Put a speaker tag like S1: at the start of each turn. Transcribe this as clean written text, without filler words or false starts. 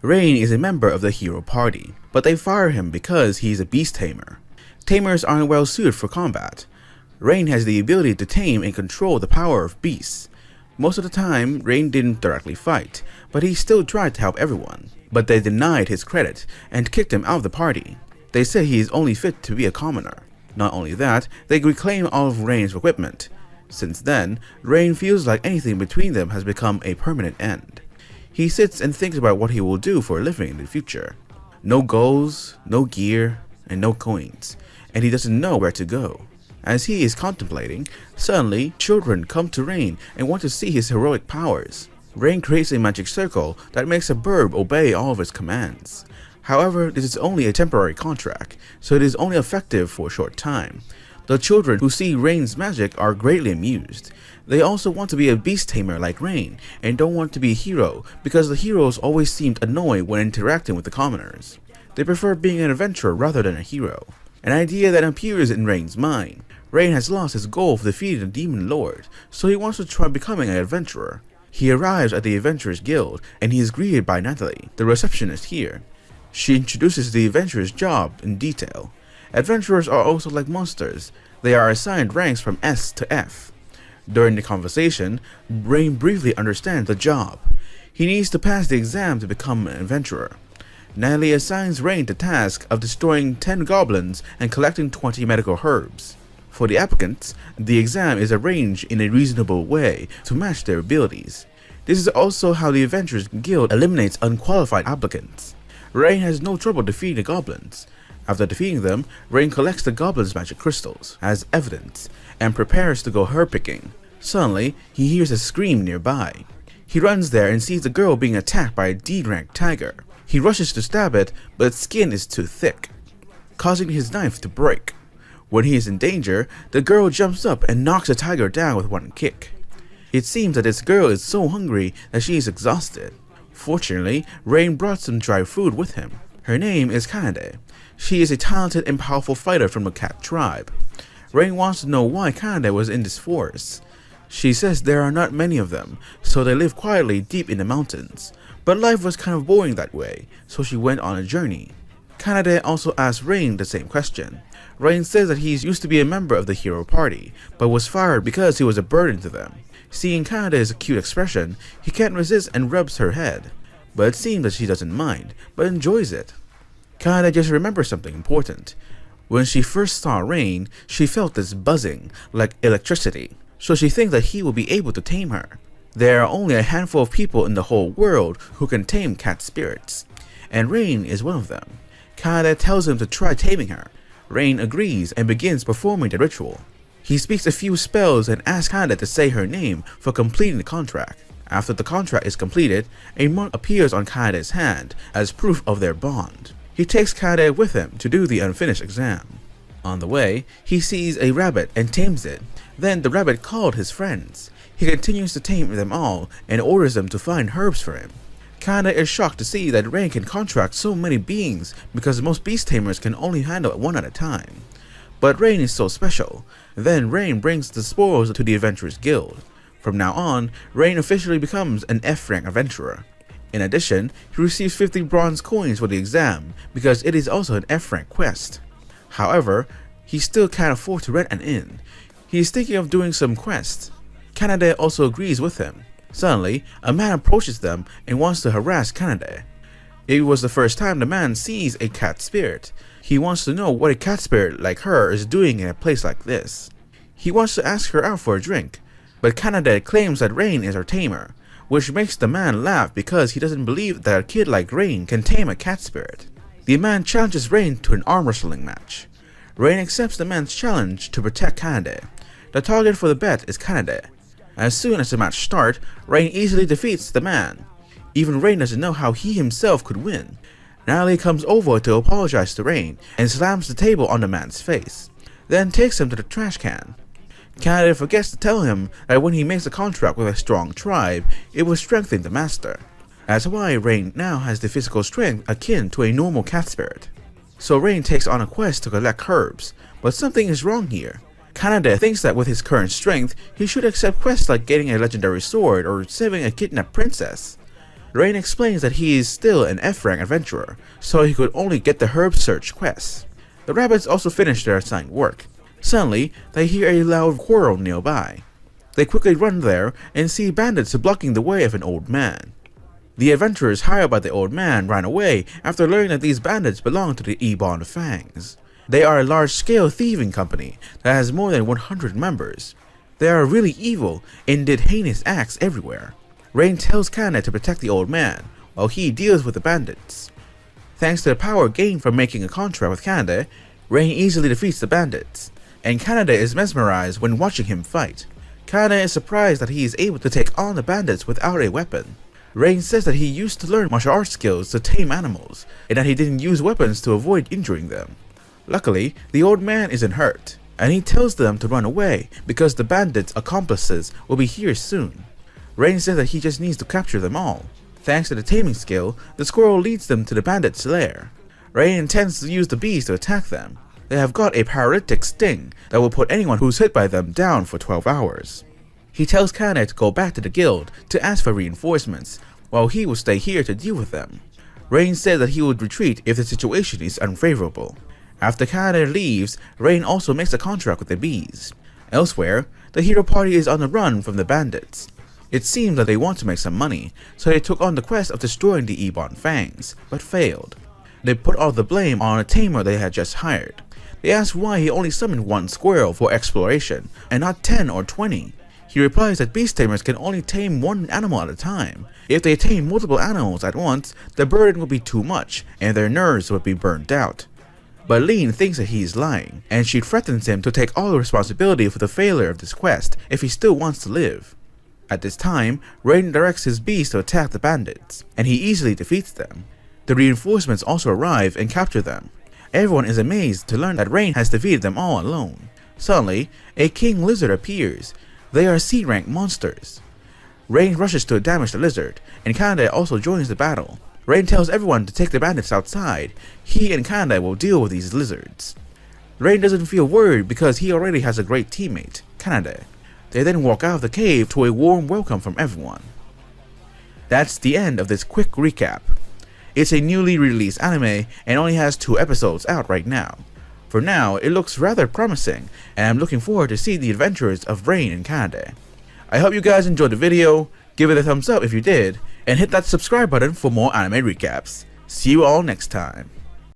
S1: Rain is a member of the hero party, but they fire him because he's a beast tamer. Tamers aren't well suited for combat. Rain has the ability to tame and control the power of beasts. Most of the time, Rain didn't directly fight, but he still tried to help everyone. But they denied his credit and kicked him out of the party. They say he is only fit to be a commoner. Not only that, they reclaim all of Rain's equipment. Since then, Rain feels like anything between them has become a permanent end. He sits and thinks about what he will do for a living in the future. No goals, no gear, and no coins, and he doesn't know where to go. As he is contemplating, suddenly children come to Rain and want to see his heroic powers. Rain creates a magic circle that makes a bird obey all of his commands. However, this is only a temporary contract, so it is only effective for a short time. The children who see Rain's magic are greatly amused. They also want to be a beast tamer like Rain, and don't want to be a hero because the heroes always seemed annoyed when interacting with the commoners. They prefer being an adventurer rather than a hero, an idea that appears in Rain's mind. Rain has lost his goal of defeating the demon lord, so he wants to try becoming an adventurer. He arrives at the Adventurers Guild, and he is greeted by Natalie, the receptionist here. She introduces the adventurer's job in detail. Adventurers are also like monsters. They are assigned ranks from S to F. During the conversation, Rain briefly understands the job. He needs to pass the exam to become an adventurer. Natalie assigns Rain the task of destroying 10 goblins and collecting 20 medical herbs. For the applicants, the exam is arranged in a reasonable way to match their abilities. This is also how the Adventurers Guild eliminates unqualified applicants. Rain has no trouble defeating the goblins. After defeating them, Rain collects the goblins' magic crystals as evidence and prepares to go herb picking. Suddenly, he hears a scream nearby. He runs there and sees the girl being attacked by a D-rank tiger. He rushes to stab it, but its skin is too thick, causing his knife to break. When he is in danger, the girl jumps up and knocks the tiger down with one kick. It seems that this girl is so hungry that she is exhausted. Fortunately, Rain brought some dry food with him. Her name is Kanade. She is a talented and powerful fighter from the cat tribe. Rain wants to know why Kanade was in this forest. She says there are not many of them, so they live quietly deep in the mountains. But life was kind of boring that way, so she went on a journey. Kanade also asked Rain the same question. Rain says that he used to be a member of the hero party, but was fired because he was a burden to them. Seeing Kanade's cute expression, he can't resist and rubs her head. But it seems that she doesn't mind, but enjoys it. Kanade just remembers something important. When she first saw Rain, she felt this buzzing, like electricity, so she thinks that he will be able to tame her. There are only a handful of people in the whole world who can tame cat spirits, and Rain is one of them. Kanade tells him to try taming her. Rain agrees and begins performing the ritual. He speaks a few spells and asks Kanade to say her name for completing the contract. After the contract is completed, a mark appears on Kanade's hand as proof of their bond. He takes Kanade with him to do the unfinished exam. On the way, he sees a rabbit and tames it. Then the rabbit called his friends. He continues to tame them all and orders them to find herbs for him. Kanade is shocked to see that Rain can contract so many beings because most beast tamers can only handle one at a time. But Rain is so special. Then Rain brings the spoils to the Adventurers Guild. From now on, Rain officially becomes an F-rank adventurer. In addition, he receives 50 bronze coins for the exam because it is also an F-rank quest. However, he still can't afford to rent an inn. He is thinking of doing some quests. Kanade also agrees with him. Suddenly, a man approaches them and wants to harass Kanade. It was the first time the man sees a cat spirit. He wants to know what a cat spirit like her is doing in a place like this. He wants to ask her out for a drink, but Kanade claims that Rain is her tamer, which makes the man laugh because he doesn't believe that a kid like Rain can tame a cat spirit. The man challenges Rain to an arm wrestling match. Rain accepts the man's challenge to protect Kanade. The target for the bet is Kanade. As soon as the match starts, Rain easily defeats the man. Even Rain doesn't know how he himself could win. Natalie comes over to apologize to Rain and slams the table on the man's face, then takes him to the trash can. Kanade forgets to tell him that when he makes a contract with a strong tribe, it will strengthen the master. That's why Rain now has the physical strength akin to a normal cat spirit. So Rain takes on a quest to collect herbs, but something is wrong here. Kanade thinks that with his current strength, he should accept quests like getting a legendary sword or saving a kidnapped princess. Rain explains that he is still an F-rank adventurer, so he could only get the herb search quest. The rabbits also finish their assigned work. Suddenly, they hear a loud quarrel nearby. They quickly run there and see bandits blocking the way of an old man. The adventurers hired by the old man ran away after learning that these bandits belong to the Ebon Fangs. They are a large-scale thieving company that has more than 100 members. They are really evil and did heinous acts everywhere. Rain tells Kanade to protect the old man, while he deals with the bandits. Thanks to the power gained from making a contract with Kanade, Rain easily defeats the bandits, and Kanade is mesmerized when watching him fight. Kanade is surprised that he is able to take on the bandits without a weapon. Rain says that he used to learn martial arts skills to tame animals, and that he didn't use weapons to avoid injuring them. Luckily, the old man isn't hurt, and he tells them to run away because the bandits' accomplices will be here soon. Rain says that he just needs to capture them all. Thanks to the taming skill, the squirrel leads them to the bandits' lair. Rain intends to use the bees to attack them. They have got a paralytic sting that will put anyone who's hit by them down for 12 hours. He tells Kanade to go back to the guild to ask for reinforcements, while he will stay here to deal with them. Rain said that he would retreat if the situation is unfavorable. After Kanade leaves, Rain also makes a contract with the bees. Elsewhere, the hero party is on the run from the bandits. It seems that they want to make some money, so they took on the quest of destroying the Ebon Fangs, but failed. They put all the blame on a tamer they had just hired. They asked why he only summoned one squirrel for exploration, and not 10 or 20. He replies that beast tamers can only tame one animal at a time. If they tame multiple animals at once, the burden would be too much, and their nerves would be burned out. But Lean thinks that he is lying, and she threatens him to take all the responsibility for the failure of this quest if he still wants to live. At this time, Rain directs his bees to attack the bandits, and he easily defeats them. The reinforcements also arrive and capture them. Everyone is amazed to learn that Rain has defeated them all alone. Suddenly, a king lizard appears. They are C-rank monsters. Rain rushes to damage the lizard, and Kanade also joins the battle. Rain tells everyone to take the bandits outside. He and Kanade will deal with these lizards. Rain doesn't feel worried because he already has a great teammate, Kanade. They then walk out of the cave to a warm welcome from everyone. That's the end of this quick recap. It's a newly released anime and only has 2 episodes out right now. For now, it looks rather promising, and I'm looking forward to see the adventures of Rain and Kanade. I hope you guys enjoyed the video, give it a thumbs up if you did, and hit that subscribe button for more anime recaps. See you all next time.